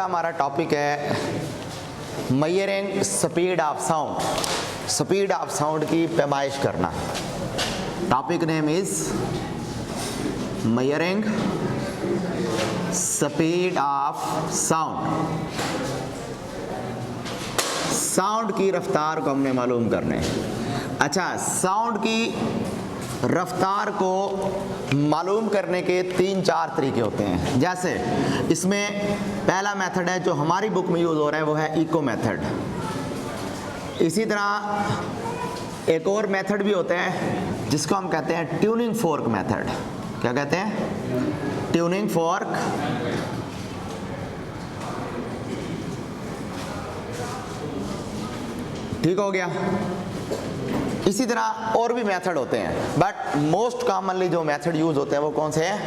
हमारा टॉपिक है measuring speed of sound, speed of sound की पैमाइश करना। Topic name is measuring speed of sound. Sound की रफ्तार को हमने मालूम करना है। अच्छा, साउंड की रफ्तार को मालूम करने के 3-4 तरीके होते हैं। जैसे इसमें पहला मेथड है जो हमारी बुक में यूज़ हो रहा है, वो है इको मेथड। इसी तरह एक और मेथड भी होता है जिसको हम कहते हैं ट्यूनिंग फोर्क मेथड। क्या कहते हैं? Tuning fork. ठीक हो गया। इसी तरह और भी मेथड होते हैं, बट मोस्ट कॉमनली जो मेथड यूज होते हैं वो कौन से हैं?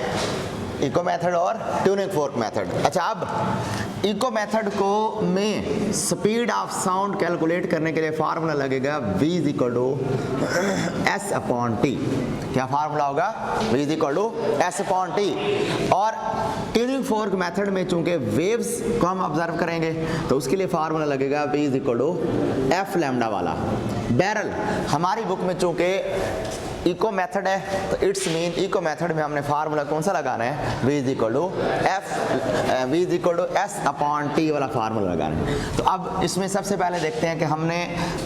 इको मेथड और ट्यूनिंग फोर्क मेथड। अच्छा, अब इको मेथड को में स्पीड ऑफ साउंड कैलकुलेट करने के लिए फार्मूला लगेगा V = S/T। क्या फार्मूला होगा? V = S/T। और ट्यूनिंग फोर्क मेथड में चूंकि वेव्स को हम ऑब्जर्व करेंगे तो उसके लिए फार्मूला लगेगा V = F λ वाला। बैरल हमारी बुक में चूंकि इको मेथड है तो इट्स मीन इको मेथड में हमने फार्मूला कौन सा लगाना है? V = S/T वाला फार्मूला लगाना है। तो अब इसमें सबसे पहले देखते हैं कि हमने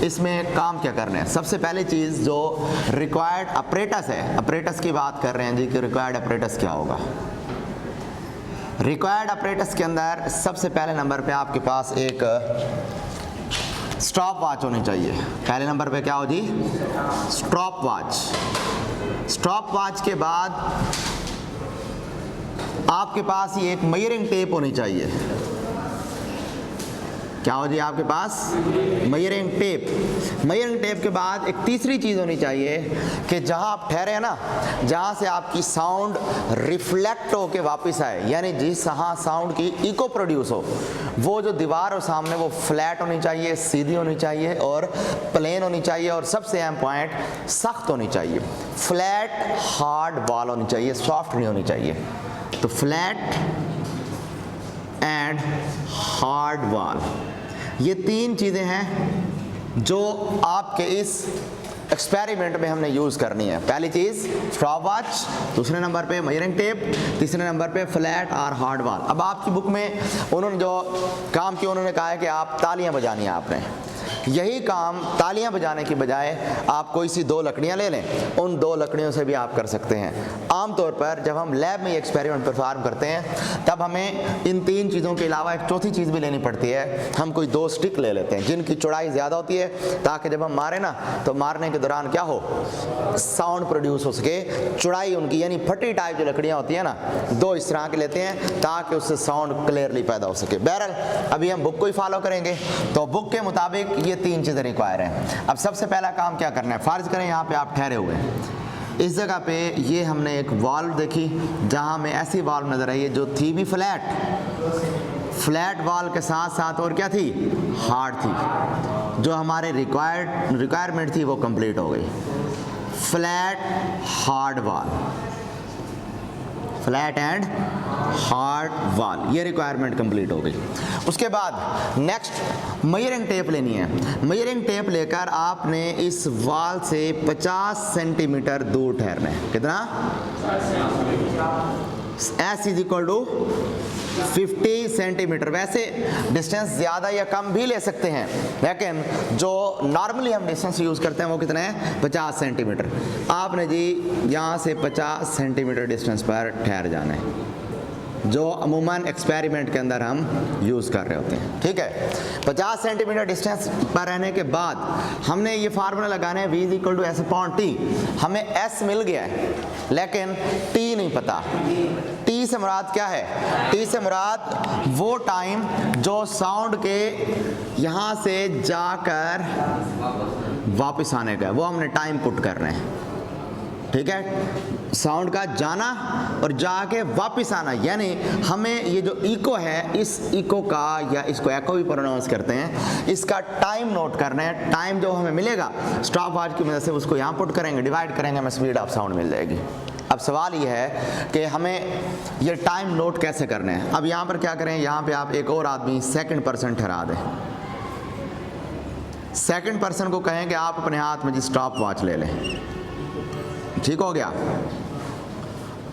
इसमें काम क्या करना है। सबसे पहली चीज़ जो रिक्वायर्ड अपरेटस है, अपरेटस की बात कर रहे हैं जी कि रिक्वायर्ड अपरेटस क्या होगा। रिक्वायर्ड अपरेटस के अंदर सबसे पहले नंबर पे आपके पास एक स्टॉप वॉच होनी चाहिए। पहले नंबर पे क्या हो जी? Stopwatch. स्टॉप वॉच के बाद आपके पास ये एक मेजरिंग टेप होनी चाहिए। क्या हो जी आपके पास? Measuring tape. मेजरिंग टेप के बाद एक तीसरी चीज़ होनी चाहिए कि जहां आप ठहरे हैं ना, जहां से आपकी साउंड रिफ्लेक्ट होके वापस आए, यानी जिस साउंड की इको प्रोड्यूस हो, वो जो दीवार हो सामने वो फ्लैट होनी चाहिए, सीधी होनी चाहिए और प्लेन होनी चाहिए, और सबसे अहम पॉइंट सख्त होनी चाहिए। फ्लैट हार्ड वॉल होनी चाहिए, सॉफ्ट नहीं होनी चाहिए। तो फ्लैट एंड हार्ड वॉल, ये 3 चीज़ें हैं जो आपके इस एक्सपेरिमेंट में हमने यूज़ करनी है। पहली चीज़ स्टॉप वॉच, दूसरे नंबर पे मेजरिंग टेप, तीसरे नंबर पे फ्लैट और हार्ड वॉल। अब आपकी बुक में उन्होंने जो काम किया, उन्होंने कहा है कि आप तालियां बजानी है आपने। यही काम तालियां बजाने की बजाय आप कोई सी 2 लकड़ियां ले लें, उन 2 लकड़ियों से भी आप कर सकते हैं। आमतौर पर जब हम लैब में ये एक्सपेरिमेंट परफॉर्म करते हैं तब हमें इन 3 चीज़ों के अलावा एक चौथी चीज़ भी लेनी पड़ती है। हम कोई 2 स्टिक ले लेते हैं जिनकी चौड़ाई ज़्यादा होती है, ताकि जब हम मारें ना तो मारने के दौरान क्या हो, साउंड प्रोड्यूस हो सके। चौड़ाई उनकी यानी फटी टाइप जो लकड़ियाँ होती हैं ना, 2 इस तरह के लेते हैं ताकि उससे साउंड क्लियरली पैदा हो सके। बहरहाल अभी हम बुक को ही फॉलो करेंगे, तो बुक के मुताबिक ये 3 चीज़ें रिक्वायर हैं। अब सबसे पहला काम क्या करना है? फ़र्ज़ करें यहाँ पे आप ठहरे हुए हैं, इस जगह पे ये हमने एक वॉल्व देखी जहाँ में ऐसी वॉल्व नज़र आई है जो थी भी फ्लैट वॉल के साथ साथ और क्या थी? हार्ड थी। जो हमारे रिक्वायरमेंट थी वो कंप्लीट हो गई। Flat hard wall, flat and hard wall, ये रिक्वायरमेंट कंप्लीट हो गई। उसके बाद नेक्स्ट मेजरिंग टेप लेनी है। मेजरिंग टेप लेकर आपने इस वॉल से 50 सेंटीमीटर दूर ठहरना है। कितना? S = 50 centimetre. वैसे डिस्टेंस ज़्यादा या कम भी ले सकते हैं, लेकिन जो नॉर्मली हम डिस्टेंस यूज़ करते हैं वो कितना है? 50 सेंटीमीटर। आपने जी यहाँ से 50 सेंटीमीटर डिस्टेंस पर ठहर जाना है, जो अमूमन एक्सपेरिमेंट के अंदर हम यूज़ कर रहे होते हैं। ठीक है, 50 सेंटीमीटर डिस्टेंस पर रहने के बाद हमने ये फार्मूला लगाना है V = S/T। हमें S मिल गया है लेकिन T नहीं पता। T से मुराद क्या है? T से मुराद वो टाइम जो साउंड के यहाँ से जाकर वापस आने का है, वो हमने टाइम पुट करना है। ठीक है, साउंड का जाना और जाके वापस आना, यानी हमें ये जो इको है, इस इको का, या इसको एको भी प्रोनाउंस करते हैं, इसका टाइम नोट करना है। टाइम जो हमें मिलेगा स्टॉप वॉच की मदद से उसको यहाँ पुट करेंगे, डिवाइड करेंगे, हमें स्पीड ऑफ साउंड मिल जाएगी। अब सवाल ये है कि हमें ये टाइम नोट कैसे करने हैं। अब यहाँ पर क्या करें, यहाँ पे आप एक और आदमी सेकंड पर्सन ठहरा दें। सेकंड पर्सन को कहें कि आप अपने हाथ में जी स्टॉप वॉच ले लें, ठीक हो गया।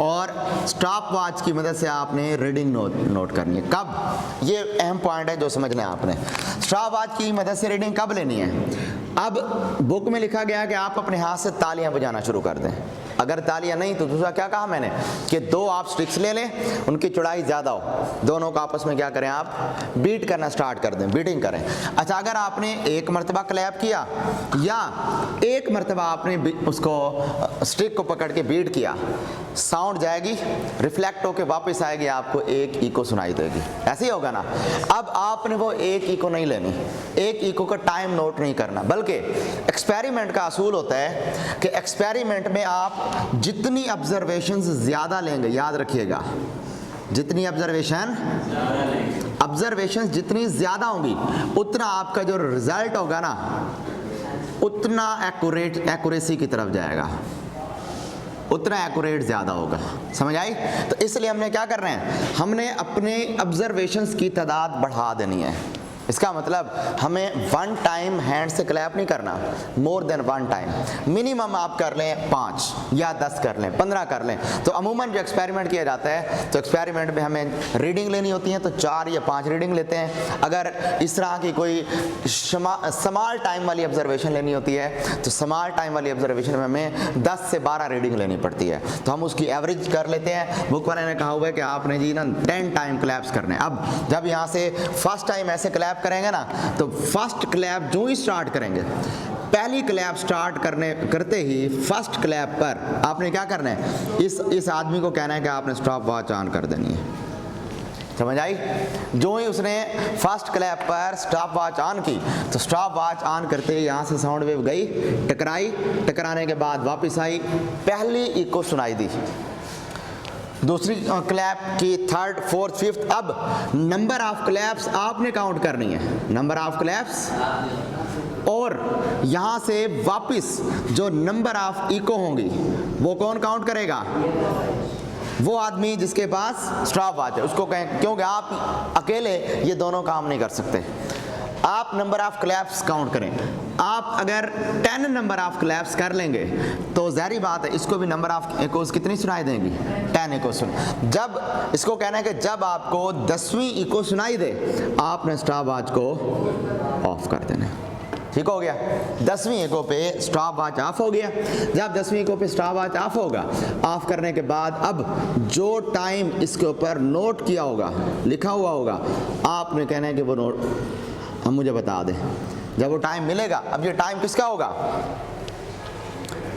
और स्टॉप वॉच की मदद से आपने रीडिंग नोट करनी है। कब, ये अहम पॉइंट है जो समझना है आपने। स्टॉप वॉच की मदद से रीडिंग कब लेनी है। अब बुक में लिखा गया कि आप अपने हाथ से तालियां बजाना शुरू कर दें। अगर तालियां नहीं तो दूसरा क्या कहा मैंने कि 2 आप स्टिक्स ले लें, उनकी चौड़ाई ज़्यादा हो, दोनों को आपस में क्या करें, आप बीट करना स्टार्ट कर दें, बीटिंग करें। अच्छा, अगर आपने एक मरतबा क्लैप किया या एक मरतबा आपने उसको स्टिक को पकड़ के बीट किया, साउंड जाएगी, रिफ्लेक्ट होकर वापस आएगी, आपको एक इको सुनाई देगी। ऐसे ही होगा ना। अब आपने वो एक इको नहीं लेनी, एक इको का टाइम नोट नहीं करना, बल्कि एक्सपेरिमेंट का असूल होता है कि एक्सपेरिमेंट में आप जितनी ऑब्जर्वेशंस ज़्यादा लेंगे, याद रखिएगा, जितनी ऑब्जर्वेशंस जितनी ज़्यादा होंगी उतना आपका जो रिजल्ट होगा ना उतना एक्यूरेसी की तरफ जाएगा, उतना एक्यूरेट ज़्यादा होगा। समझ आई। तो इसलिए हमने क्या करना है, हमने अपने ऑब्जर्वेशंस की तादाद बढ़ा देनी है। इसका मतलब हमें 1 टाइम हैंड से क्लैप नहीं करना, मोर देन 1 टाइम। मिनिमम आप कर लें 5 या 10 कर लें, 15 कर लें। तो अमूमन जो एक्सपेरिमेंट किया जाता है, तो एक्सपेरिमेंट में हमें रीडिंग लेनी होती है तो 4 या 5 रीडिंग लेते हैं। अगर इस तरह की कोई स्मॉल टाइम वाली ऑब्जर्वेशन लेनी होती है तो स्मॉल टाइम वाली ऑब्जर्वेशन में हमें 10 से 12 रीडिंग लेनी पड़ती है। तो हम उसकी एवरेज कर लेते हैं। बुक वाले ने कहा हुआ है कि आपने जी ना 10 टाइम क्लैप्स करने। अब जब यहाँ से फर्स्ट टाइम ऐसे क्लैप करेंगे ना, तो फर्स्ट क्लैप जो ही स्टार्ट करेंगे, पहली क्लैप स्टार्ट करते ही फर्स्ट क्लैप पर आपने क्या करना है, इस आदमी को कहना है कि आपने स्टॉप वॉच ऑन कर देनी है। समझ आई। जो ही उसने फर्स्ट क्लैप पर स्टॉप वॉच ऑन की, तो स्टॉप वॉच ऑन करते ही यहाँ से साउंड वेव गई, टकराने के बाद वापस आई, पहली इको सुनाई दी, दूसरी क्लैप की, थर्ड, फोर्थ, फिफ्थ। अब नंबर ऑफ क्लैप्स आपने काउंट करनी है, नंबर ऑफ क्लैप्स, और यहाँ से वापस जो नंबर ऑफ इको होंगी वो कौन काउंट करेगा, वो आदमी जिसके पास स्टॉप वॉच है उसको कहें, क्योंकि आप अकेले ये दोनों काम नहीं कर सकते। आप नंबर ऑफ क्लैप्स काउंट करें। आप अगर 10 नंबर ऑफ क्लैप्स कर लेंगे तो ज़ाहिर बात है इसको भी नंबर ऑफ इकोस कितनी सुनाई देंगी, 10 इको सुन। जब इसको कहना है कि जब आपको 10वीं इको सुनाई दे, आपने स्टॉप वॉच को ऑफ कर देना। ठीक हो गया। 10वीं इको पे स्टॉप वॉच ऑफ हो गया। जब 10वीं इको पे स्टॉप वॉच ऑफ होगा, ऑफ करने के बाद अब जो टाइम इसके ऊपर नोट किया होगा, लिखा हुआ होगा, आपने कहना है कि वो नोट हम मुझे बता दें। जब वो टाइम मिलेगा, अब ये टाइम किसका होगा,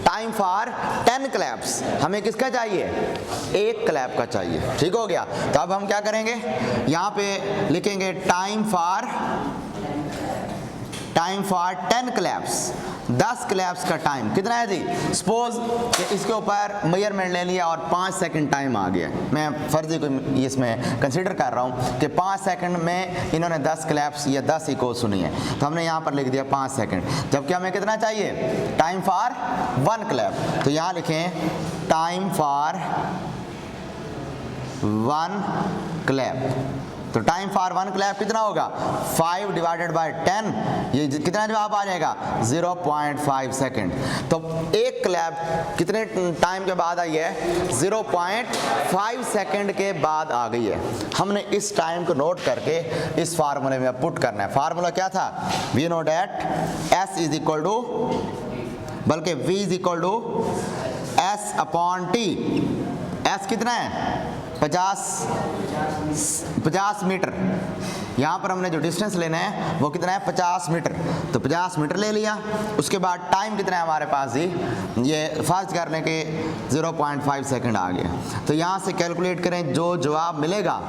टाइम फॉर 10 क्लैप्स। हमें किसका चाहिए, 1 क्लैप का चाहिए। ठीक हो गया। तो अब हम क्या करेंगे, यहाँ पे लिखेंगे टाइम फॉर 10 क्लैप्स, 10 क्लैप्स का टाइम कितना है जी। सपोज कि इसके ऊपर मेजरमेंट ले लिया और 5 सेकंड टाइम आ गया। मैं फर्जी को इसमें कंसीडर कर रहा हूँ कि 5 सेकंड में इन्होंने 10 क्लैप्स या 10 इको सुनी है, तो हमने यहाँ पर लिख दिया 5 सेकंड। जबकि हमें कितना चाहिए, टाइम फॉर 1 क्लैप। तो यहाँ लिखें टाइम फॉर 1 क्लैप। तो टाइम फॉर 1 क्लैप कितना होगा, 5 डिवाइडेड बाय 10, ये कितना जवाब आ जाएगा, 0.5 सेकंड। तो 1 क्लैप कितने टाइम के बाद आई है, 0.5 सेकंड के बाद आ गई है। हमने इस टाइम को नोट करके इस फार्मूले में पुट करना है। फार्मूला क्या था, we know that S is equal to, बल्कि V is equal to S upon T। S कितना है, 50 मीटर। यहाँ पर हमने जो डिस्टेंस लेना है वो कितना है, 50 मीटर। तो 50 मीटर ले लिया। उसके बाद टाइम कितना है हमारे पास जी, ये फर्स्ट करने के 0.5 सेकंड आ गया। तो यहाँ से कैलकुलेट करें, जो जवाब मिलेगा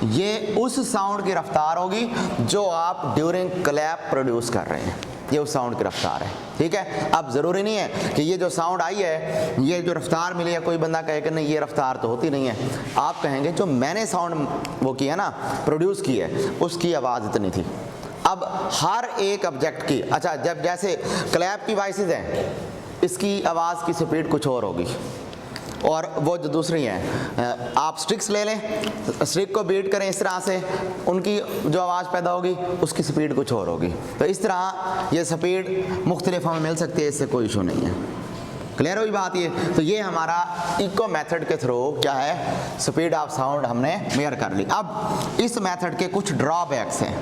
ये उस साउंड की रफ्तार होगी जो आप ड्यूरिंग क्लैप प्रोड्यूस कर रहे हैं, ये उस साउंड की रफ्तार है। ठीक है। अब ज़रूरी नहीं है कि ये जो साउंड आई है, ये जो रफ्तार मिली है, कोई बंदा कहे कि नहीं ये रफ्तार तो होती नहीं है। आप कहेंगे जो मैंने साउंड वो किया ना, प्रोड्यूस की है, उसकी आवाज़ इतनी थी। अब हर एक ऑब्जेक्ट की, अच्छा जब जैसे क्लैप की वॉइसेस हैं, इसकी आवाज़ की स्पीड कुछ और होगी, और वो जो दूसरी हैं, आप स्ट्रिक्स ले लें, स्ट्रिक को बीट करें इस तरह से, उनकी जो आवाज़ पैदा होगी उसकी स्पीड कुछ और होगी। तो इस तरह ये स्पीड मुख्तलिफ हमें मिल सकती है, इससे कोई इशू नहीं है। क्लियर हुई बात ये? तो ये हमारा इको मेथड के थ्रू क्या है, स्पीड ऑफ साउंड हमने मेजर कर ली। अब इस मेथड के कुछ ड्रॉबैक्स हैं।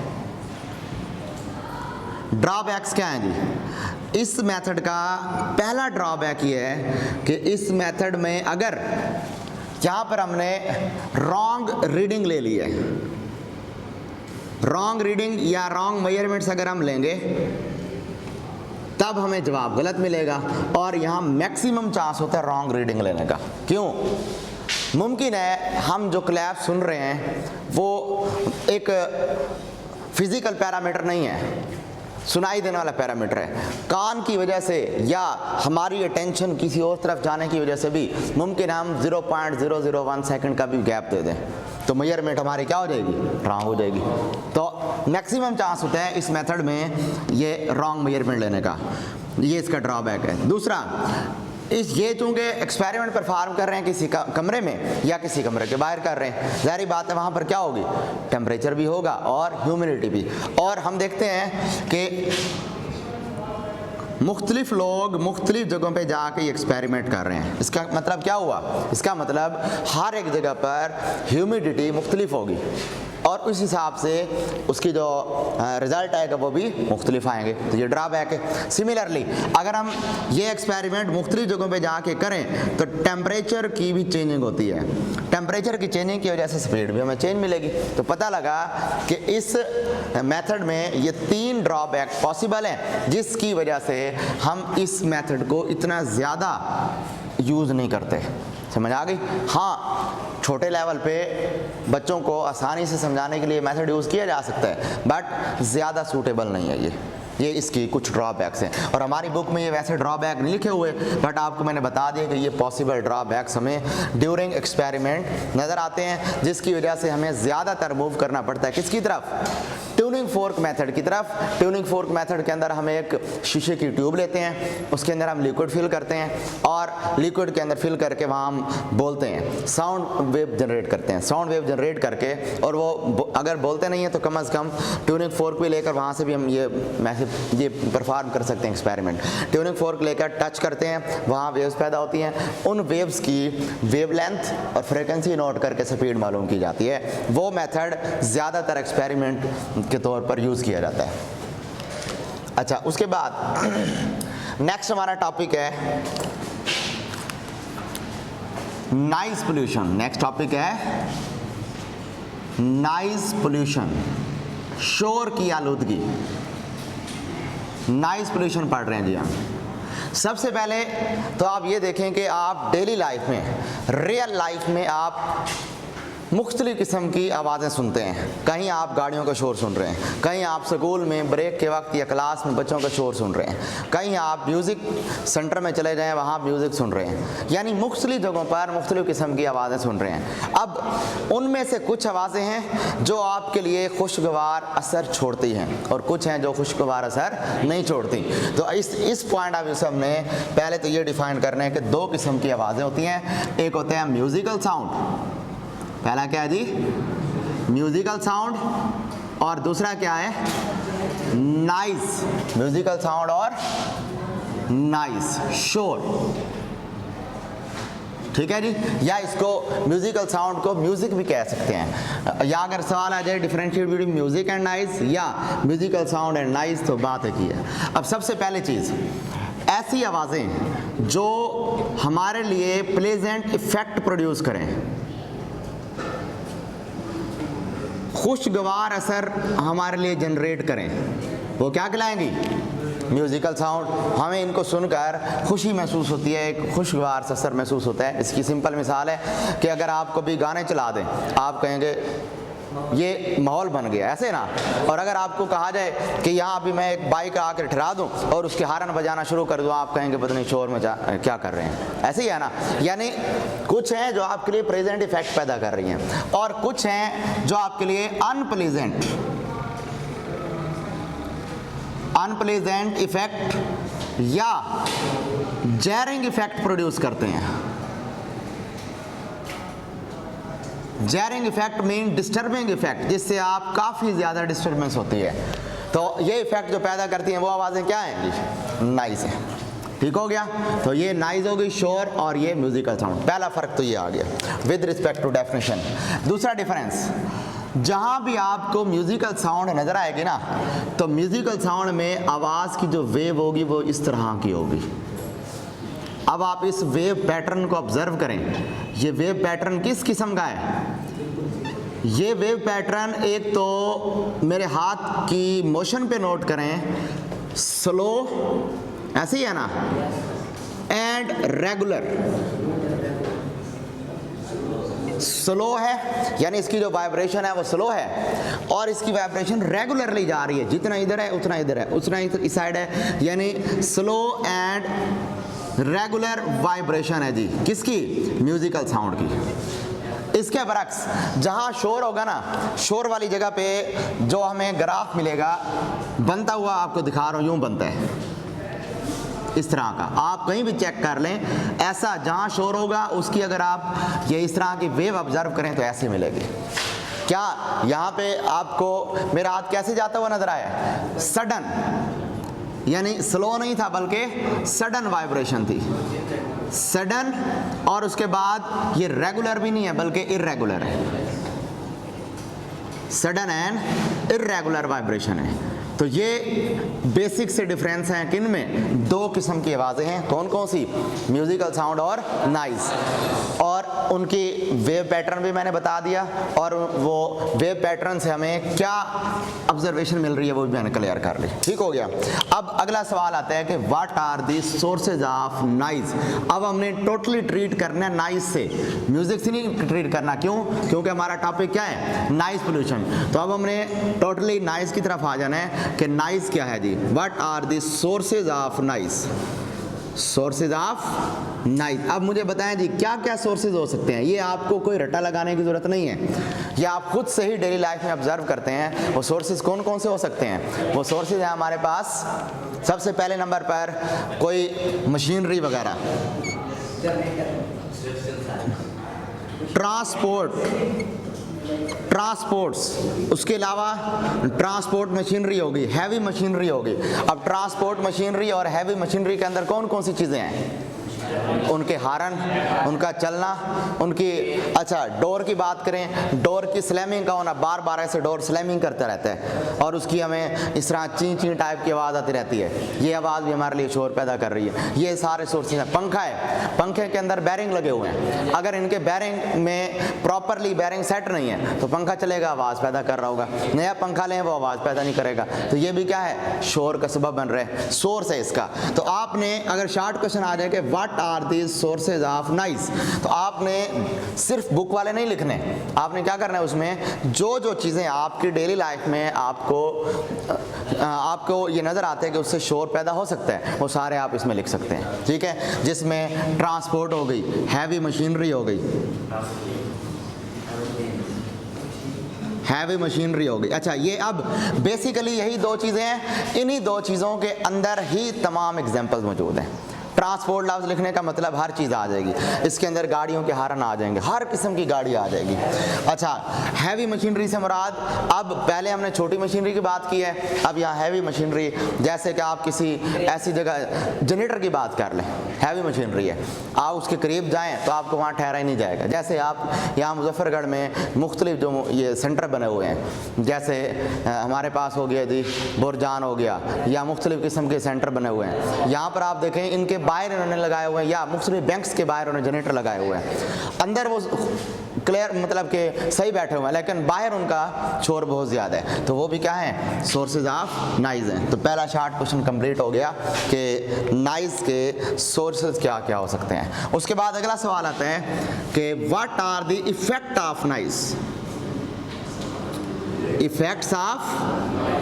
ड्रॉबैक्स क्या हैं जी? इस मेथड का पहला ड्रॉबैक ये है कि इस मेथड में अगर यहाँ पर हमने रॉन्ग रीडिंग ले ली है, रॉन्ग रीडिंग या रॉन्ग मेजरमेंट्स अगर हम लेंगे तब हमें जवाब गलत मिलेगा, और यहाँ मैक्सिमम चांस होता है रॉन्ग रीडिंग लेने का। क्यों? मुमकिन है हम जो क्लैप सुन रहे हैं वो एक फिजिकल पैरामीटर नहीं है, सुनाई देने वाला पैरामीटर है। कान की वजह से या हमारी अटेंशन किसी और तरफ जाने की वजह से भी मुमकिन हम 0.001 सेकंड का भी गैप दे दें, तो मेजरमेंट हमारी क्या हो जाएगी, रॉन्ग हो जाएगी। तो मैक्सिमम चांस होता है इस मेथड में ये रॉन्ग मेजरमेंट लेने का, ये इसका ड्रॉबैक है। दूसरा, ये चूँकि एक्सपेरिमेंट परफॉर्म कर रहे हैं किसी कमरे में या किसी कमरे के बाहर कर रहे हैं, ज़ाहिर बात है वहाँ पर क्या होगी, टेम्परेचर भी होगा और ह्यूमिडिटी भी। और हम देखते हैं कि मुख्तलिफ लोग मुख्तलिफ जगहों पे जाके ये एक्सपेरिमेंट कर रहे हैं। इसका मतलब क्या हुआ? इसका मतलब हर एक जगह पर ह्यूमिडिटी मुख्तलिफ होगी और उस हिसाब से उसकी जो रिज़ल्ट आएगा वो भी मुख्तलिफ आएंगे, तो ये ड्रॉबैक है। सिमिलरली अगर हम ये एक्सपेरिमेंट मुख्तलिफ जगहों पे जाके करें तो टेम्परेचर की भी चेंजिंग होती है, टेम्परेचर की चेंजिंग की वजह से स्पीड भी हमें चेंज मिलेगी। तो पता लगा कि इस मेथड में ये 3 ड्रॉबैक पॉसिबल हैं जिसकी वजह से हम इस मेथड को इतना ज़्यादा यूज़ नहीं करते। समझ आ गई? हाँ, छोटे लेवल पे बच्चों को आसानी से समझाने के लिए मेथड यूज़ किया जा सकता है, बट ज़्यादा सूटेबल नहीं है ये इसकी कुछ ड्रॉबैक्स हैं। और हमारी बुक में ये वैसे ड्रॉबैक नहीं लिखे हुए, बट आपको मैंने बता दिया कि ये पॉसिबल ड्रॉबैक्स हमें ड्यूरिंग एक्सपेरिमेंट नज़र आते हैं, जिसकी वजह से हमें ज़्यादातर मूव करना पड़ता है किसकी तरफ, ट्यूनिंग फोर्क मेथड की तरफ। ट्यूनिंग फोर्क मेथड के अंदर हम एक शीशे की ट्यूब लेते हैं, उसके अंदर हम लिक्विड फिल करते हैं और लिक्विड के अंदर फिल करके वहाँ हम बोलते हैं, साउंड वेव जनरेट करते हैं। साउंड वेव जनरेट करके, और वो अगर बोलते नहीं हैं तो कम से कम ट्यूनिंग फोर्क भी लेकर वहाँ से भी हम ये परफॉर्म कर सकते हैं एक्सपेरिमेंट। ट्यूनिंग फोर्क लेकर टच करते हैं, वहाँ वेव्स पैदा होती हैं, उन वेव्स की वेवलेंथ और फ्रीक्वेंसी नोट करके स्पीड मालूम की जाती है। वो मेथड ज़्यादातर एक्सपेरिमेंट के तौर पर यूज़ किया जाता है। अच्छा, उसके बाद नेक्स्ट हमारा टॉपिक है नॉइज पोल्यूशन। नेक्स्ट टॉपिक है नॉइज पोल्यूशन, शोर की आलूदगी। नॉइज पोल्यूशन पढ़ रहे हैं जी हम। सबसे पहले तो आप ये देखें कि आप डेली लाइफ में, रियल लाइफ में आप मुख्तलिफ किस्म की आवाज़ें सुनते हैं। कहीं आप गाड़ियों का शोर सुन रहे हैं, कहीं आप स्कूल में ब्रेक के वक्त या क्लास में बच्चों का शोर सुन रहे हैं, कहीं आप म्यूज़िक सेंटर में चले जाएं वहाँ म्यूज़िक सुन रहे हैं, यानी मुख्तलिफ जगहों पर मुख्तलिफ किस्म की आवाज़ें सुन रहे हैं। अब उनमें से कुछ आवाज़ें हैं जो आपके लिए खुशगवार असर छोड़ती हैं और कुछ हैं जो खुशगवार असर नहीं छोड़ती। तो इस पॉइंट ऑफ व्यू से हमने पहले तो ये डिफ़ाइन करना है कि 2 किस्म की आवाज़ें होती हैं। एक होते हैं म्यूज़िकल साउंड, पहला क्या है जी, म्यूजिकल साउंड, और दूसरा क्या है, नॉइज। म्यूजिकल साउंड और नॉइज, शोर। ठीक है जी, या इसको म्यूजिकल साउंड को म्यूजिक भी कह सकते हैं। या अगर सवाल आ जाए differentiate between music and noise या म्यूजिकल साउंड एंड नॉइज, तो बात है की है। अब सबसे पहले चीज़, ऐसी आवाज़ें जो हमारे लिए प्लेजेंट इफेक्ट प्रोड्यूस करें, खुशगवार असर हमारे लिए जनरेट करें, वो क्या कहलाएंगी, म्यूज़िकल साउंड। हमें इनको सुनकर खुशी महसूस होती है, एक खुशगवार असर महसूस होता है। इसकी सिंपल मिसाल है कि अगर आप कभी गाने चला दें, आप कहेंगे ये माहौल बन गया, ऐसे ना। और अगर आपको कहा जाए कि यहाँ अभी मैं एक बाइक आकर ठहरा दूँ और उसके हॉर्न बजाना शुरू कर दूँ, आप कहेंगे पता नहीं शोर में क्या कर रहे हैं, ऐसे ही है ना। यानी कुछ हैं जो आपके लिए प्रेजेंट इफेक्ट पैदा कर रही हैं और कुछ हैं जो आपके लिए अनप्लेजेंट इफेक्ट या जैरिंग इफेक्ट प्रोड्यूस करते हैं। Jarring effect mean disturbing effect, जिससे आप काफ़ी ज़्यादा डिस्टर्बेंस होती है। तो ये इफेक्ट जो पैदा करती हैं वो आवाज़ें क्या हैं जी? नाइस है। ठीक हो गया। तो ये नाइज हो गई शोर, और ये म्यूजिकल साउंड। पहला फ़र्क तो ये आ गया विद रिस्पेक्ट टू डेफिनेशन। दूसरा डिफरेंस, जहाँ भी आपको म्यूजिकल साउंड नज़र आएगी ना, तो म्यूजिकल साउंड में आवाज़ की जो वेव होगी वो इस तरह की होगी। अब आप इस वेव पैटर्न को ऑब्जर्व करें। ये वेव पैटर्न किस किस्म का है? ये वेव पैटर्न एक तो मेरे हाथ की मोशन पे नोट करें, स्लो, ऐसे ही है ना, एंड रेगुलर। स्लो है यानी इसकी जो वाइब्रेशन है वो स्लो है, और इसकी वाइब्रेशन रेगुलरली जा रही है, जितना इधर है उतना इधर है, उतना इस साइड है, यानी स्लो एंड रेगुलर वाइब्रेशन है जी। किसकी? म्यूजिकल साउंड की। इसके बरक्स जहाँ शोर होगा ना, शोर वाली जगह पे जो हमें ग्राफ मिलेगा बनता हुआ, आपको दिखा रहा हूँ, यूँ बनता है इस तरह का। आप कहीं भी चेक कर लें, ऐसा जहाँ शोर होगा उसकी अगर आप ये इस तरह की वेव ऑब्जर्व करें तो ऐसे मिलेगी। क्या यहाँ पे आपको मेरा हाथ कैसे जाता हुआ नजर आया? सडन, यानी स्लो नहीं था बल्कि सडन वाइब्रेशन थी, सडन, और उसके बाद ये रेगुलर भी नहीं है बल्कि इर्रेगुलर है। सडन एंड इर्रेगुलर वाइब्रेशन है। तो ये बेसिक से डिफरेंस हैं किन में? दो किस्म की आवाज़ें हैं। कौन कौन सी? म्यूजिकल साउंड और नाइस। और उनकी वेव पैटर्न भी मैंने बता दिया, और वो वेव पैटर्न से हमें क्या ऑब्जर्वेशन मिल रही है वो भी मैंने क्लियर कर ली। ठीक हो गया। अब अगला सवाल आता है कि what are the sources of noise. अब हमने टोटली ट्रीट करना है नॉइज से, म्यूजिक से नहीं ट्रीट करना। क्यों? क्योंकि हमारा टॉपिक क्या है? Noise pollution. तो अब हमने टोटली नॉइज की तरफ आ जाना है कि नॉइज क्या है जी। What are the sources of noise? Sources of noise. अब मुझे बताएं जी क्या क्या सोर्सेज हो सकते हैं। ये आपको कोई रट्टा लगाने की जरूरत नहीं है, ये आप खुद से ही डेली लाइफ में ऑब्जर्व करते हैं। वो सोर्सेज कौन कौन से हो सकते हैं? वो सोर्सेज हैं हमारे पास, सबसे पहले नंबर पर कोई मशीनरी वगैरह, ट्रांसपोर्ट्स, उसके अलावा ट्रांसपोर्ट मशीनरी होगी, हैवी मशीनरी होगी। अब ट्रांसपोर्ट मशीनरी और हैवी मशीनरी के अंदर कौन कौन सी चीज़ें हैं? उनके हारन, उनका चलना, उनकी, अच्छा डोर की बात करें, डोर की स्लैमिंग का होना, बार बार ऐसे डोर स्लैमिंग करता रहता है और उसकी हमें इस तरह ची ची टाइप की आवाज़ आती रहती है, ये आवाज़ भी हमारे लिए शोर पैदा कर रही है। ये सारे सोर्सेज हैं। पंखा है, पंखे के अंदर बैरिंग लगे हुए हैं, अगर इनके बैरिंग में प्रॉपरली बैरिंग सेट नहीं है तो पंखा चलेगा, आवाज़ पैदा कर रहा होगा। नया पंखा लें वो आवाज़ पैदा नहीं करेगा। तो ये भी क्या है? शोर का सबब बन रहे हैं, सोर्स है इसका। तो आपने अगर शॉर्ट क्वेश्चन आ जाए कि what are these sources of noise, तो आपने सिर्फ बुक वाले नहीं लिखने, आपने क्या करना है उसमें जो जो चीज़ें आपकी डेली लाइफ में आपको ये नज़र आते हैं कि उससे शोर पैदा हो सकता है, वो सारे आप इसमें लिख सकते हैं। ठीक है, जिसमें ट्रांसपोर्ट हो गई, हैवी मशीनरी हो गई, हैवी मशीनरी हो गई। अच्छा, ये अब बेसिकली यही दो चीज़ें हैं, इन्हीं दो चीज़ों के अंदर ही तमाम एग्जाम्पल्स मौजूद हैं। ट्रांसपोर्ट लफ्ज़ लिखने का मतलब हर चीज़ आ जाएगी, इसके अंदर गाड़ियों के हारन आ जाएंगे, हर किस्म की गाड़ी आ जाएगी। अच्छा, हैवी मशीनरी से मुराद, अब पहले हमने छोटी मशीनरी की बात की है, अब यहाँ हैवी मशीनरी, जैसे कि आप किसी ऐसी जगह जनरेटर की बात कर लें, हैवी मशीनरी है, आप उसके करीब जाएँ तो आपको वहाँ ठहरा ही नहीं जाएगा। जैसे आप यहाँ मुजफ्फरगढ़ में मुख्तलिफ जो ये सेंटर बने हुए हैं, जैसे हमारे पास हो गया जी बुरजान हो गया, या मुख्तलिफ किस्म के सेंटर बने हुए हैं, यहाँ पर आप देखें इनके बाहर उन्होंने लगाए हुए हैं, या मुख्तलिफ बैंक्स के बाहर उन्होंने जनरेटर लगाए हुए हैं, अंदर वो क्लियर मतलब कि सही बैठे हुए हैं, लेकिन बाहर उनका शोर बहुत ज़्यादा है। तो वो भी क्या है? सोर्सेज ऑफ नॉइज़ हैं। तो पहला शॉर्ट क्वेश्चन कंप्लीट हो गया कि नॉइज़ के सोर्सेज क्या क्या हो सकते हैं। उसके बाद अगला सवाल आता है कि what are the effect of noise. Effects of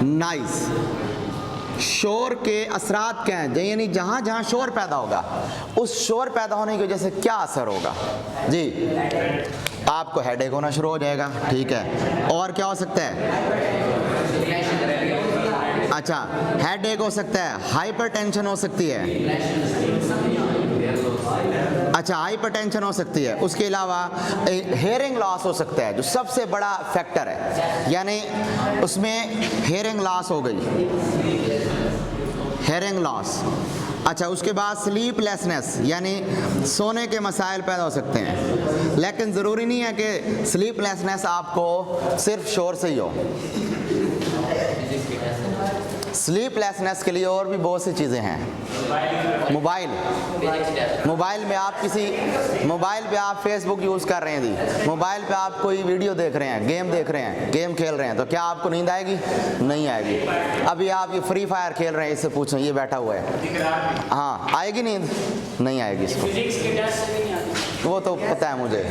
noise, शोर के असरात क्या हैं, यानी जहाँ जहाँ शोर पैदा होगा उस शोर पैदा होने की वजह से क्या असर होगा जी। आपको हेडेक होना शुरू हो जाएगा, ठीक है, और क्या हो सकता है? अच्छा, हेडेक हो सकता है, हाइपरटेंशन हो सकती है, अच्छा, हाइपरटेंशन हो सकती है, उसके अलावा हेयरिंग लॉस हो सकता है जो सबसे बड़ा फैक्टर है, यानी उसमें हेयरिंग लॉस हो गई, हेयरिंग लॉस। अच्छा, उसके बाद स्लीपलेसनेस यानी सोने के मसाइल पैदा हो सकते हैं, लेकिन ज़रूरी नहीं है कि स्लीपलेसनेस आपको सिर्फ शोर से ही हो। स्लीपलेसनेस के लिए और भी बहुत सी चीज़ें हैं। मोबाइल पे आप फेसबुक यूज़ कर रहे हैं जी, मोबाइल पे आप कोई वीडियो देख रहे हैं, गेम देख रहे हैं, गेम खेल रहे हैं, तो क्या आपको नींद आएगी? नहीं आएगी। अभी आप ये फ्री फायर खेल रहे हैं, इससे पूछें, ये बैठा हुआ है, हाँ आएगी नींद? नहीं आएगी इसको, वो तो पता है मुझे।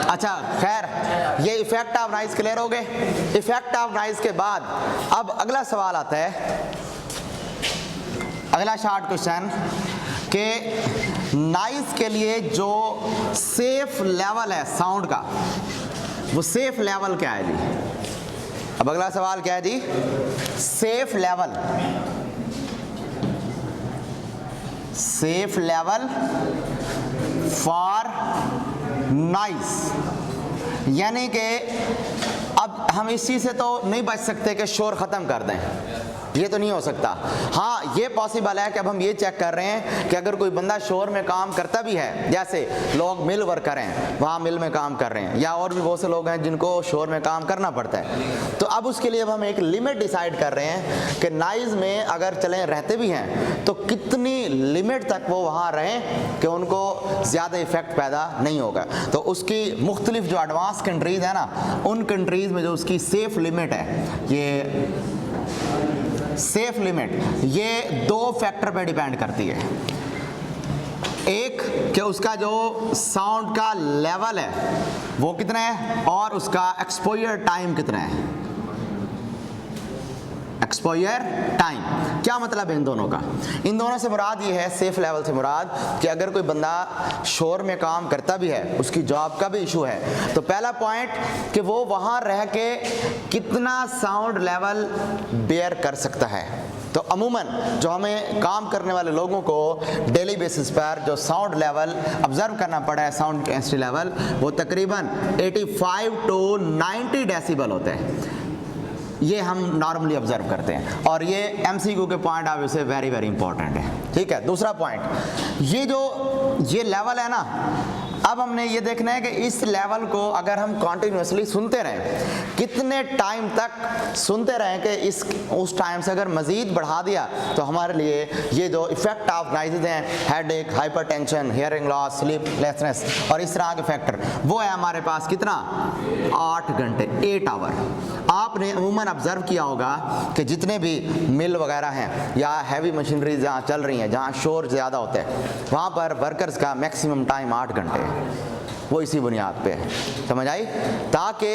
अच्छा खैर, ये इफेक्ट ऑफ नॉइज क्लियर हो गए। इफेक्ट ऑफ नॉइज के बाद अब अगला सवाल आता है, अगला शॉर्ट क्वेश्चन कि नॉइज के लिए जो सेफ लेवल है साउंड का, वो सेफ लेवल क्या है जी? अब अगला सवाल क्या है जी? Safe level, safe level for noise, यानी कि अब हम इस चीज़ से तो नहीं बच सकते कि शोर ख़त्म कर दें, ये तो नहीं हो सकता। हाँ ये पॉसिबल है कि अब हम ये चेक कर रहे हैं कि अगर कोई बंदा शोर में काम करता भी है, जैसे लोग मिल वर्कर हैं, वहाँ मिल में काम कर रहे हैं, या और भी बहुत से लोग हैं जिनको शोर में काम करना पड़ता है, तो अब उसके लिए अब हम एक लिमिट डिसाइड कर रहे हैं कि नॉइज़ में अगर चले रहते भी हैं तो कितनी लिमिट तक वो वहाँ रहें कि उनको ज़्यादा इफ़ेक्ट पैदा नहीं होगा। तो उसकी मुख्तलिफ जो एडवांस कंट्रीज़ हैं ना, उन कंट्रीज़ में जो उसकी सेफ़ लिमिट है, ये सेफ लिमिट ये दो फैक्टर पे डिपेंड करती है। एक कि उसका जो साउंड का लेवल है वो कितना है, और उसका एक्सपोजर टाइम कितना है। एक्सपोजर टाइम क्या मतलब है इन दोनों का? इन दोनों से मुराद ये है, सेफ लेवल से मुराद कि अगर कोई बंदा शोर में काम करता भी है, उसकी जॉब का भी इशू है, तो पहला पॉइंट कि वो वहाँ रह के कितना साउंड लेवल बेयर कर सकता है। तो अमूमन जो हमें काम करने वाले लोगों को डेली बेसिस पर जो साउंड लेवल ऑब्जर्व करना पड़ा है, साउंड इंटेंसिटी लेवल, वो तकरीबन 85 to 90 डेसिबल होते हैं। ये हम नॉर्मली ऑब्जर्व करते हैं, और ये एमसीक्यू के पॉइंट ऑफ व्यू से वेरी वेरी इंपॉर्टेंट है। ठीक है, दूसरा पॉइंट, ये जो ये लेवल है ना, अब हमने ये देखना है कि इस लेवल को अगर हम कॉन्टिन्यूसली सुनते रहें, कितने टाइम तक सुनते रहें कि उस टाइम से अगर मज़ीद बढ़ा दिया तो हमारे लिए ये जो इफ़ेक्ट ऑफ नॉइज़ हैं, headache, hypertension, hearing loss, sleeplessness और इस तरह के फैक्टर, वो है हमारे पास कितना, 8 घंटे, 8 आवर। आपने अमूमन ऑब्जर्व किया होगा कि जितने भी मिल वगैरह हैं या हैवी मशीनरी जहाँ चल रही हैं, जहाँ शोर ज़्यादा होता है, वहाँ पर वर्कर्स का मैक्सिमम टाइम 8 घंटे है। वो इसी बुनियाद पे है, समझ आई, ताकि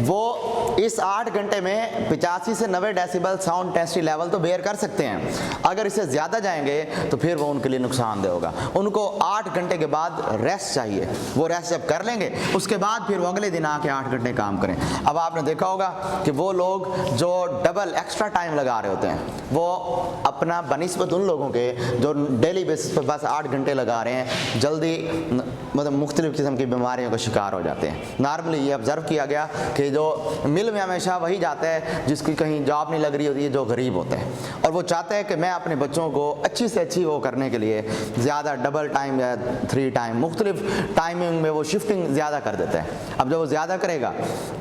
वो इस 8 घंटे में 85 से 90 डेसिबल साउंड इंटेंसिटी लेवल तो बेयर कर सकते हैं। अगर इससे ज़्यादा जाएंगे तो फिर वो उनके लिए नुकसानदेह होगा। उनको 8 घंटे के बाद रेस्ट चाहिए, वो रेस्ट जब कर लेंगे उसके बाद फिर वो अगले दिन आके 8 घंटे काम करें। अब आपने देखा होगा कि वो लोग जो डबल एक्स्ट्रा टाइम लगा रहे होते हैं, वो अपना बनिस्बत उन लोगों के जो डेली बेसिस पर बस 8 घंटे लगा रहे हैं, जल्दी मतलब मुख्तलिफ किस्म की बीमारियों का शिकार हो जाते हैं। नॉर्मली ये ऑब्जर्व किया गया कि जो मिल में हमेशा वही जाता है जिसकी कहीं जॉब नहीं लग रही होती है, जो गरीब होता है, और वो चाहता है कि मैं अपने बच्चों को अच्छी से अच्छी वो करने के लिए ज़्यादा डबल टाइम या 3 टाइम मुख्तलिफ टाइमिंग में वो शिफ्टिंग ज़्यादा कर देता है। अब जब वो ज़्यादा करेगा,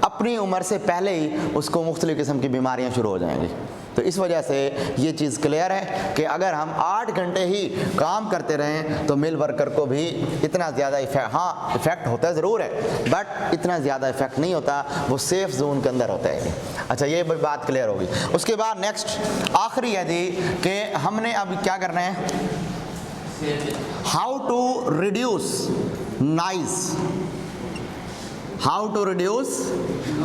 अपनी उम्र से पहले ही उसको मुख्तलिफ किस्म की बीमारियाँ शुरू हो जाएंगी। तो इस वजह से ये चीज़ क्लियर है कि अगर हम 8 घंटे ही काम करते रहें तो मिल वर्कर को भी इतना ज़्यादा इफेक्ट होता ज़रूर है, बट इतना ज़्यादा इफेक्ट नहीं होता, वो सेफ जोन के अंदर होता है। अच्छा, ये बात क्लियर होगी। उसके बाद नेक्स्ट आखिरी है जी कि हमने अब क्या करना है, how to reduce noise. How to reduce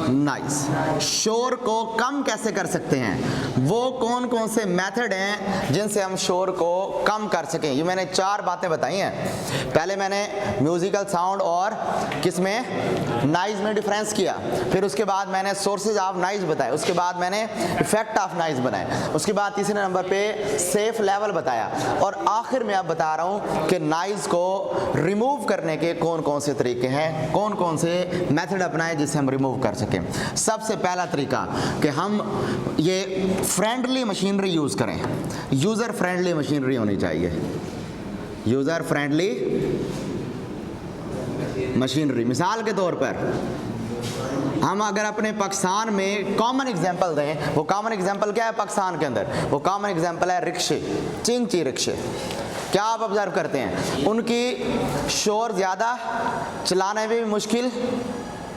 noise, शोर को कम कैसे कर सकते हैं, वो कौन कौन से मेथड हैं जिनसे हम शोर को कम कर सकें। ये मैंने 4 बातें बताई हैं। पहले मैंने म्यूजिकल साउंड और किसमें, नॉइज में डिफरेंस किया, फिर उसके बाद मैंने सोर्सेज ऑफ नॉइज बताए, उसके बाद मैंने इफेक्ट ऑफ नॉइज बनाए, उसके बाद तीसरे नंबर पे सेफ लेवल बताया, और आखिर में अब बता रहा हूँ कि नॉइज को रिमूव करने के कौन कौन से तरीके हैं, कौन कौन से मेथड अपनाएं जिससे हम रिमूव कर सकें। सबसे पहला तरीका कि हम ये फ्रेंडली मशीनरी यूज़ करें, यूज़र फ्रेंडली मशीनरी होनी चाहिए, यूज़र फ्रेंडली मशीनरी। मिसाल के तौर पर हम अगर अपने पाकिस्तान में कॉमन एग्जांपल दें, वो कॉमन एग्जांपल क्या है पाकिस्तान के अंदर, वो कॉमन एग्जांपल है रिक्शे, चिंची रिक्शे। क्या आप ऑब्जर्व करते हैं, उनकी शोर ज़्यादा, चलाने में भी मुश्किल,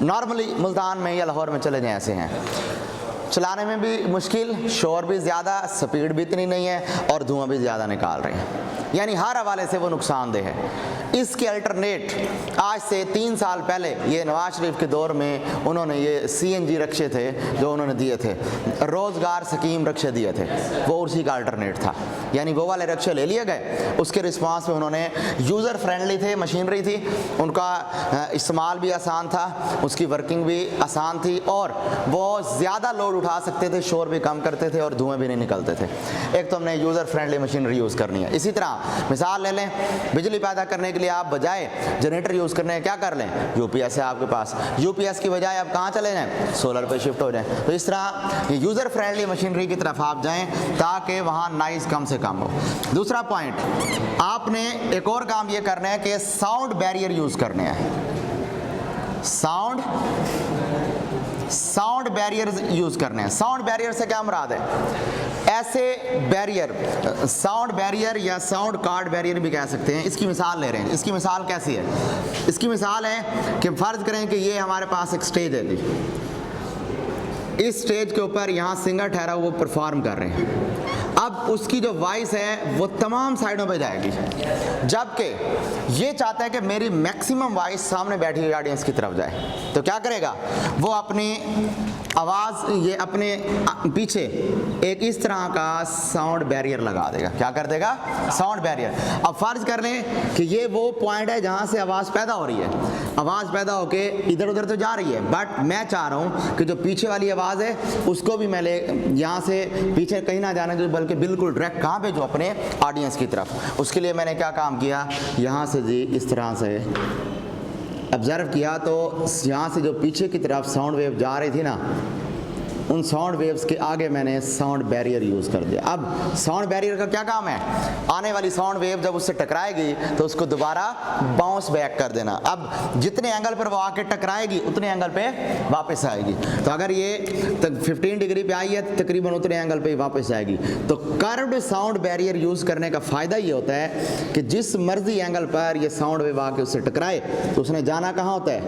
नॉर्मली मुल्तान में या लाहौर में चले जाएं ऐसे हैं, चलाने में भी मुश्किल, शोर भी ज़्यादा, स्पीड भी इतनी नहीं है, और धुआं भी ज़्यादा निकाल रहे हैं, यानी हर हवाले से वो नुकसानदेह है। इसके अल्टरनेट आज से 3 साल पहले, ये नवाज शरीफ के दौर में उन्होंने ये CNG रक्शे थे जो उन्होंने दिए थे, रोज़गार स्कीम रक्शे दिए थे, वो उसी का अल्टरनेट था, यानी वो वाले रक्शे ले लिए गए। उसके रिस्पांस में उन्होंने यूज़र फ्रेंडली थे, मशीनरी थी, उनका इस्तेमाल भी आसान था, उसकी वर्किंग भी आसान थी, और वो ज़्यादा लोड उठा सकते थे, शोर भी कम करते थे, और धुएँ भी नहीं निकलते थे। एक तो हमने यूज़र फ्रेंडली मशीनरी यूज़ करनी है। इसी तरह मिसाल ले लें, बिजली पैदा करने के लिए आप बजाय जनरेटर यूज़ करने क्या कर लें, UPS है आपके पास, UPS की बजाय आप कहाँ चले जाएं, सोलर पे शिफ्ट हो जाएं। तो इस तरह यूज़र फ्रेंडली मशीनरी की तरफ आप जाएं ताकि वहाँ नॉइज़ कम से कम हो। दूसरा पॉइंट, आपने एक और काम ये करना है कि साउंड बैरियर यूज़ करने हैं, साउंड बैरियर यूज़ करने हैं। साउंड बैरियर से क्या मुराद है, ऐसे बैरियर, साउंड बैरियर या साउंड कार्ड बैरियर भी कह सकते हैं। इसकी मिसाल ले रहे हैं, इसकी मिसाल कैसी है, इसकी मिसाल है कि फ़र्ज़ करें कि ये हमारे पास एक स्टेज है जी, इस स्टेज के ऊपर यहाँ सिंगर ठहरा वो परफॉर्म कर रहे हैं। अब उसकी जो वॉइस है वो तमाम साइडों पे जाएगी, जबकि ये चाहता है कि मेरी मैक्सिमम वॉइस सामने बैठी हुई ऑडियंस की तरफ जाए। तो क्या करेगा, वो अपनी आवाज़ ये अपने पीछे एक इस तरह का साउंड बैरियर लगा देगा। क्या कर देगा, साउंड बैरियर। अब फ़र्ज़ कर लें कि ये वो पॉइंट है जहाँ से आवाज़ पैदा हो रही है, आवाज़ पैदा होके इधर उधर तो जा रही है, बट मैं चाह रहा हूँ कि जो पीछे वाली आवाज़ है उसको भी मैं ले यहाँ से पीछे कहीं ना जाने दो, बल्कि बिल्कुल डायरेक्ट कहाँ पे, जो अपने ऑडियंस की तरफ। उसके लिए मैंने क्या काम किया, यहाँ से जी इस तरह से ऑब्ज़र्व किया, तो यहाँ से जो पीछे की तरफ साउंड वेव जा रही थी ना, उन साउंड वेव्स के आगे मैंने साउंड बैरियर यूज़ कर दिया। अब साउंड बैरियर का क्या काम है, आने वाली साउंड वेव जब उससे टकराएगी तो उसको दोबारा बाउंस बैक कर देना। अब जितने एंगल पर वो आके टकराएगी उतने एंगल पे वापस आएगी। तो अगर ये 15 डिग्री पे आई है तो तकरीबन उतने एंगल पे वापस आएगी। तो कर्व्ड साउंड बैरियर यूज़ करने का फ़ायदा ये होता है कि जिस मर्जी एंगल पर ये साउंड वेव आके उससे टकराए तो उसने जाना कहाँ होता है,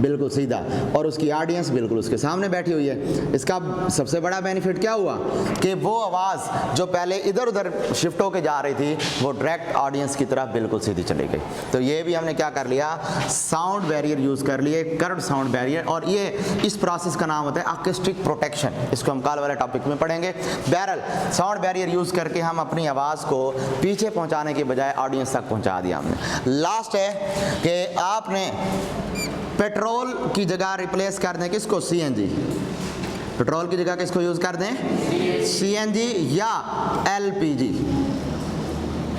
बिल्कुल सीधा, और उसकी ऑडियंस बिल्कुल उसके सामने बैठी हुई है। इसका सबसे बड़ा बेनिफिट क्या हुआ कि वो आवाज़ जो पहले इधर उधर शिफ्ट होकर जा रही थी वो डायरेक्ट ऑडियंस की तरफ बिल्कुल सीधी चली गई। तो ये भी हमने क्या कर लिया, साउंड बैरियर यूज़ कर लिए, कर्व्ड साउंड बैरियर। और ये इस प्रोसेस का नाम होता है अकॉस्टिक प्रोटेक्शन। इसको हम कल वाले टॉपिक में पढ़ेंगे। बहरहाल साउंड बैरियर यूज़ करके हम अपनी आवाज़ को पीछे पहुँचाने के बजाय ऑडियंस तक पहुँचा दिया हमने। लास्ट है कि आपने पेट्रोल की जगह रिप्लेस कर दें किसको, CNG। पेट्रोल की जगह किसको यूज़ कर दें, CNG या LPG।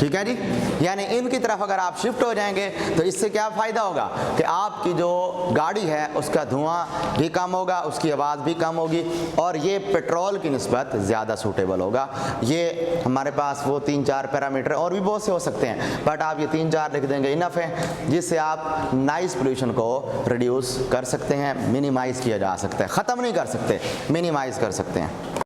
ठीक है जी, यानी इनकी तरफ अगर आप शिफ्ट हो जाएंगे तो इससे क्या फ़ायदा होगा कि आपकी जो गाड़ी है उसका धुआं भी कम होगा, उसकी आवाज़ भी कम होगी, और ये पेट्रोल की निस्बत ज़्यादा सूटेबल होगा। ये हमारे पास वो 3-4 पैरामीटर और भी बहुत से हो सकते हैं, बट आप ये 3-4 लिख देंगे इनफ है, जिससे आप नॉइज़ पोल्यूशन को रिड्यूस कर सकते हैं, मिनिमाइज़ किया जा सकता है। ख़त्म नहीं कर सकते, मिनिमाइज़ कर सकते हैं।